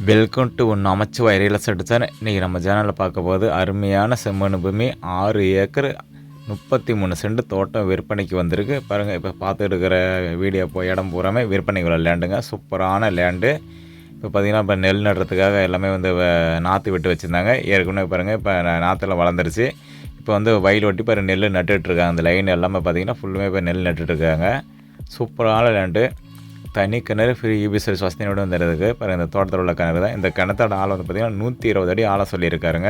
Welcome to Namachivaya real estate channel. இன்றைக்கி நம்ம சேனலில் பார்க்க போது அருமையான செம்மண் பூமி 6 ஏக்கர் 33 சென்ட் தோட்டம் விற்பனைக்கு வந்திருக்கு. பாருங்கள், இப்போ பார்த்துட்டு இருக்கிற வீடியோ இடம் பூராமே விற்பனைக்கு உள்ள லேண்டுங்க. சூப்பரான லேண்டு. இப்போ பார்த்திங்கன்னா இப்போ நெல் நடுறதுக்காக எல்லாமே வந்து நாற்று விட்டு வச்சுருந்தாங்க. ஏற்கனவே பாருங்கள் இப்போ நாற்றுலாம் வளர்ந்துருச்சு. இப்போ வந்து வயல் ஒட்டி பாரு நெல் நட்டுட்ருக்காங்க. அந்த லைன் எல்லாமே பார்த்திங்கன்னா ஃபுல்லுமே இப்போ நெல் நட்டுட்ருக்காங்க. சூப்பரான லேண்டு. தனி கிணறு ஃப்ரீ யூபி சர்வீஸ் வசதியோடு வந்துடுறதுக்கு பாருங்கள். இந்த தோட்டத்தில் உள்ள கிணறு தான். இந்த கிணத்தோட ஆழம் வந்து பார்த்திங்கன்னா 120 அடி ஆழம் சொல்லியிருக்காருங்க.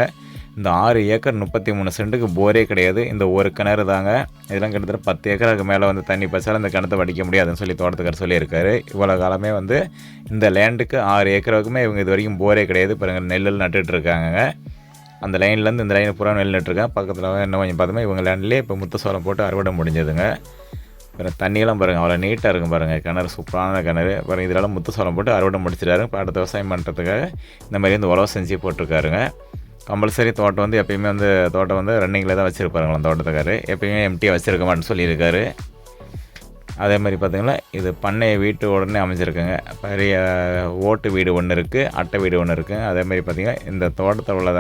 இந்த 6 ஏக்கர் 33 சென்ட்டுக்கு போரே கிடையாது. இந்த ஒரு கிணறு தாங்க. இதெல்லாம் கிட்டத்தட்ட 10 ஏக்கருக்கு மேலே வந்து தண்ணி பச்சாலும் இந்த கிணத்தை வடிக்க முடியாதுன்னு சொல்லி தோட்டத்துக்கார் சொல்லியிருக்காரு. இவ்வளோ காலமே வந்து இந்த லேண்டுக்கு 6 ஏக்கருக்குமே இவங்க இது வரைக்கும் போரே கிடையாது. பாருங்கள், நெல்லில் நட்டுட்ருக்காங்க. அந்த லைன்லேருந்து இந்த லைன் பூரா நெல் நட்டுருக்கேன். பக்கத்தில் இன்னும் கொஞ்சம் பார்த்தோமே இவங்க லேண்ட்லேயே இப்போ முத்து சோளம் போட்டு அறுவடை முடிஞ்சதுங்க. பாருங்கள், தண்ணியெல்லாம் பாருங்கள் அவ்வளோ நீட்டாக இருக்கும். பாருங்கள், கிணறு சூப்பரான கிணறு. பாருங்கள், இதெல்லாம் முத்து சோளம் போட்டு அறுவடை முடிச்சிட்டாரு. இப்போ அடுத்த விவசாயம் பண்ணுறதுக்காக இந்த மாதிரி வந்து உழவு செஞ்சு போட்டிருக்காருங்க. கம்பல்சரி தோட்டம் வந்து எப்பயுமே வந்து தோட்டம் வந்து ரன்னிங்கில் தான் வச்சுருப்பாருங்களா தோட்டத்துக்காரு. எப்பயுமே எம்டியாக வச்சுருக்க மாட்டேன்னு சொல்லியிருக்காரு. அதே மாதிரி பார்த்திங்கன்னா இது பண்ணை வீட்டு உடனே அமைஞ்சிருக்குங்க. பெரிய ஓட்டு வீடு ஒன்று இருக்குது, அட்டை வீடு ஒன்று இருக்குங்க. அதேமாதிரி பார்த்திங்கன்னா இந்த தோட்டத்தில் உள்ள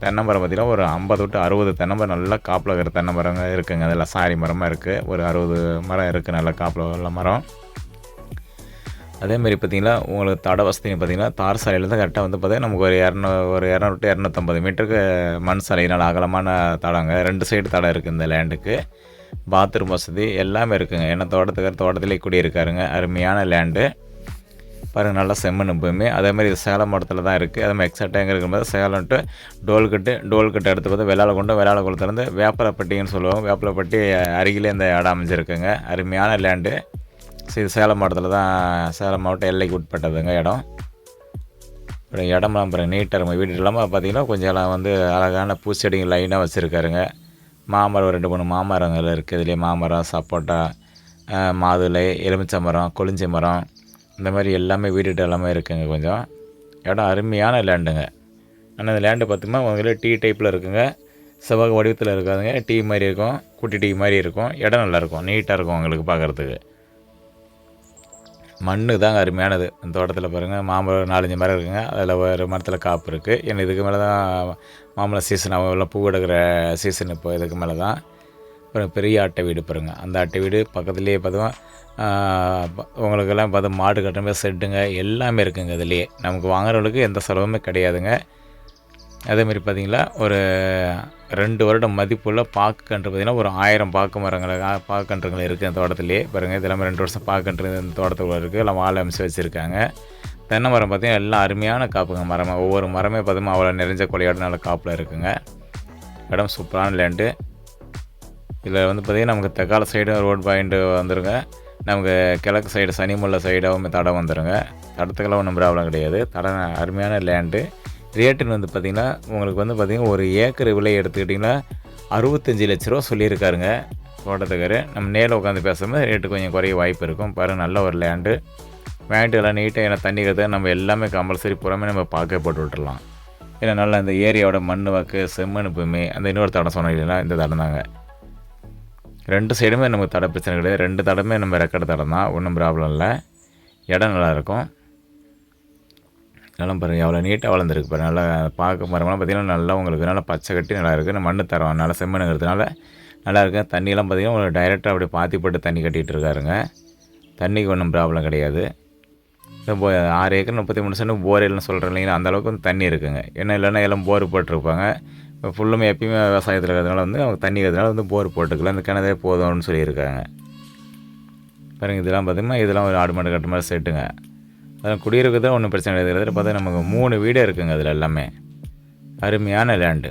தென்னைமரம் பார்த்திங்கன்னா ஒரு 50 to 60 தென்னைமரம் நல்லா காப்பில் இருக்கிற தென்னைமரங்க இருக்குங்க. அதெல்லாம் சாரி மரமாக இருக்குது. ஒரு 60 மரம் இருக்குது நல்லா காப்பில் உள்ள மரம். அதேமாரி பார்த்திங்கன்னா உங்களுக்கு தட வசதின்னு பார்த்திங்கன்னா தார் சாலையில் தான் கரெக்டாக வந்து பார்த்திங்கன்னா நமக்கு ஒரு 200 to 250 மீட்டருக்கு மண் சாலை நல்ல அகலமான தடங்க. 2 சைடு தடம் இருக்குது இந்த லேண்டுக்கு. பாத்ரூம் வசதி எல்லாமே இருக்குங்க. ஏன்னா தோட்டத்திலே குடியிருக்காருங்க. அருமையான லேண்டு. பாருங்கள், நல்லா செம்மண் பூமி. அதேமாதிரி இது சேலம் மாவட்டத்தில் தான் இருக்குது. அதேமாதிரி எக்ஸாக்டாக எங்கே இருக்கும்போது சேலம் டு டோல்கட்டு எடுத்து பார்த்து வெள்ளாள குளத்துலேருந்து வேப்பலப்பட்டின்னு சொல்லுவாங்க. வேப்பலப்பட்டி அருகிலே இந்த இடம் அமைஞ்சிருக்குங்க. அருமையான லேண்டு. இது சேலம் மாவட்டத்தில் தான், சேலம் மாவட்டம் எல்லைக்கு உட்பட்டதுங்க இடம். இடம்லாம் பாருங்கள் நீட்டாக இருக்கும். வீடு இல்லாமல் பார்த்திங்கன்னா கொஞ்சம் எல்லாம் வந்து அழகான பூச்செடிங்க லைனாக வச்சுருக்காருங்க. மாமரம் 2-3 மாமரங்கள் இருக்குது. இதுலேயே மாமரம், சப்போட்டா, மாதுளை, எலுமிச்சை மரம், கொளிஞ்சி மரம், இந்த மாதிரி எல்லாமே வீடுகிட்ட எல்லாமே இருக்குங்க. கொஞ்சம் இடம் அருமையான லேண்டுங்க. ஆனால் இந்த லேண்டு பார்த்திங்கன்னா உங்களே டீ டைப்பில் இருக்குங்க. செவ்வக வடிவத்தில் இருக்காதுங்க. டீ மாதிரி இருக்கும், குட்டி டீ மாதிரி இருக்கும். இடம் நல்லாயிருக்கும், நீட்டாக இருக்கும் உங்களுக்கு பார்க்குறதுக்கு. மண் தாங்க அருமையானது. இந்த தோட்டத்தில் பாருங்கள் மாமரம் 4-5 மரம் இருக்குங்க. அதில் ஒரு மரத்தில் காப்பு இருக்குது. ஏன்னா இதுக்கு மேலே தான் மாம்பழம் சீசன் எல்லாம் பூ எடுக்கிற சீசன். இப்போ இதுக்கு மேலே தான் அப்புறம் பெரிய அட்டை வீடு பாருங்கள். அந்த அட்டை வீடு பக்கத்துலேயே பார்த்தோம் உங்களுக்கெல்லாம் பார்த்தா மாடு கட்டுற செட்டுங்க எல்லாமே இருக்குங்க. இதுலேயே நமக்கு வாங்குறவங்களுக்கு எந்த செலவுமே கிடையாதுங்க. அதேமாதிரி பார்த்திங்களா ஒரு 2 வருடம் மதிப்புள்ள பாக்குக்கன்று பார்த்திங்கன்னா ஒரு 1000 பாக்குக்கன்றுகள் இருக்குது அந்த தோட்டத்திலே. பாருங்கள், இதெல்லாமே 2 வருஷம் பாக்குக்கன்று இந்த தோட்டத்தில் இருக்குது. எல்லாம் வாழை அமைச்சு வச்சுருக்காங்க. தென்னை மரம் பார்த்திங்கன்னா எல்லாம் அருமையான காப்புங்க மரமாக. ஒவ்வொரு மரமே பார்த்தோம்னா அவ்வளோ நிறைஞ்ச கொலையாடு நல்ல காப்பில் இருக்குங்க. இடம் சூப்பரான லேண்டு. இதில் வந்து பார்த்திங்கன்னா நமக்கு தெற்கால சைடு ரோட் பாயிண்ட்டு வந்துடுங்க. நமக்கு கிழக்கு சைடு சனிமுல்லை சைடாகவும் தடம் வந்துடுங்க. தடத்துக்கெல்லாம் ஒன்றும் ப்ராப்ளம் கிடையாது. தடம் அருமையான லேண்டு. ரேட்டுன்னு வந்து பார்த்திங்கன்னா உங்களுக்கு வந்து பார்த்திங்கன்னா ஒரு ஏக்கர் விலை எடுத்துக்கிட்டிங்கன்னா 65 லட்ச ரூபா சொல்லியிருக்காருங்க தோட்டத்துக்காரு. நம்ம நேரில் உட்காந்து பேசும்போது ரேட்டு கொஞ்சம் குறைய வாய்ப்பு இருக்கும். பாருங்கள், நல்ல ஒரு லேண்டு. வேண்ட்டு எல்லாம் நீட்டாக ஏன்னா தண்ணி கற்று நம்ம எல்லாமே கம்பல்சரி புறமே நம்ம பார்க்க போட்டு விட்டுடலாம். ஏன்னா நல்லா இந்த ஏரியாவோட மண் வாக்கு செம்மண் பூமி. அந்த இன்னொரு தடம் சொன்னீங்கன்னா இந்த தடம் தாங்க. 2 சைடுமே நமக்கு தடை பிரச்சனை கிடையாது. 2 தடமே நம்ம ரெக்கார்டு தடம் தான், ஒன்றும் ப்ராப்ளம் இல்லை. இடம் நல்லாயிருக்கும். நல்லா பாருங்கள் எவ்வளோ நீட்டாக வளர்ந்துருக்கு பாருங்கள். நல்லா பார்க்க மரமெல்லாம் பார்த்திங்கன்னா நல்லா உங்களுக்கு நல்லா பச்சை கட்டி நல்லா இருக்குது. மண் தரம் நல்லா செம்மண்ணுங்கிறதுனால நல்லா இருக்குது. தண்ணியெல்லாம் பார்த்திங்கன்னா உங்களுக்கு டைரெக்டாக அப்படியே பாத்தி போட்டு தண்ணி கட்டிகிட்டு இருக்காருங்க. தண்ணிக்கு ஒன்றும் ப்ராப்ளம் கிடையாது. இப்போ 6 ஏக்கர் 33 சென்ட் போர் இல்லைன்னு சொல்கிறேன் இல்லைங்களா, அந்தளவுக்கு வந்து தண்ணி இருக்குங்க. ஏன்னா இல்லைன்னா எல்லாம் போர் போட்டிருப்பாங்க. இப்போ ஃபுல்லுமே எப்பயுமே விவசாயத்தில் இருக்கிறதுனால வந்து அவங்க தண்ணி இருக்கிறதுனால வந்து போர் போட்டுக்கலாம். இந்த கிணறே போதும்னு சொல்லியிருக்காங்க. பாருங்கள், இதெல்லாம் பார்த்திங்கன்னா இதெல்லாம் ஒரு ஆடு மாடு கட்டுற மாதிரி செட்டுங்க. அதெல்லாம் குடியிருக்கிறது ஒன்றும் பிரச்சனை கிடையாது. பார்த்தா நமக்கு 3 வீடே இருக்குங்க. அதில் எல்லாமே அருமையான லேண்டு.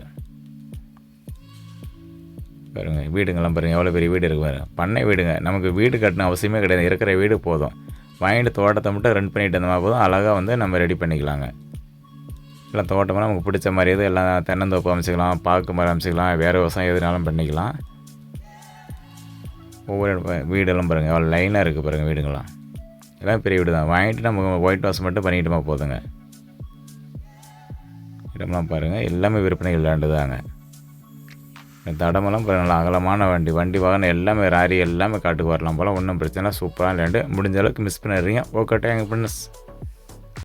பாருங்கள், வீடுங்கள்லாம் பாருங்கள் எவ்வளோ பெரிய வீடு இருக்கு பாருங்கள். பண்ணை வீடுங்க. நமக்கு வீடு கட்டணும் அவசியமே கிடையாது. இருக்கிற வீடு போதும். வாங்கிட்டு தோட்டத்தை மட்டும் ரன் பண்ணிட்டு இருந்தோம்னா போதும். அழகாக வந்து நம்ம ரெடி பண்ணிக்கலாங்க. எல்லாம் தோட்டமெல்லாம் நமக்கு பிடிச்ச மாதிரி எது எல்லாம் தென்னந்தோப்பு அமைச்சிக்கலாம், பாக்கு மரம் அமைச்சிக்கலாம், வேறு விவசாயம் எதுனாலும் பண்ணிக்கலாம். ஒவ்வொரு வீடெல்லாம் பாருங்கள் எவ்வளோ லைனாக இருக்குது பாருங்கள். வீடுங்கள்லாம் எல்லாம் பெரிய வீடு தான். வாங்கிட்டு நம்ம ஒயிட் வாஷ் மட்டும் பண்ணிக்கிட்டுமா போதுங்க. இடம்லாம் பாருங்கள் எல்லாமே விற்பனை விளையாண்டு தாங்க. தடமெல்லாம் பாருங்கள், நல்லா அகலமான வண்டி வாகனம் எல்லாமே ராரி எல்லாமே காட்டுக்கு வரலாம் போல். ஒன்றும் பிரச்சனை. சூப்பராக லேண்டு. முடிஞ்ச அளவுக்கு மிஸ் பண்ணிடுறீங்க. Okay, thank you friends.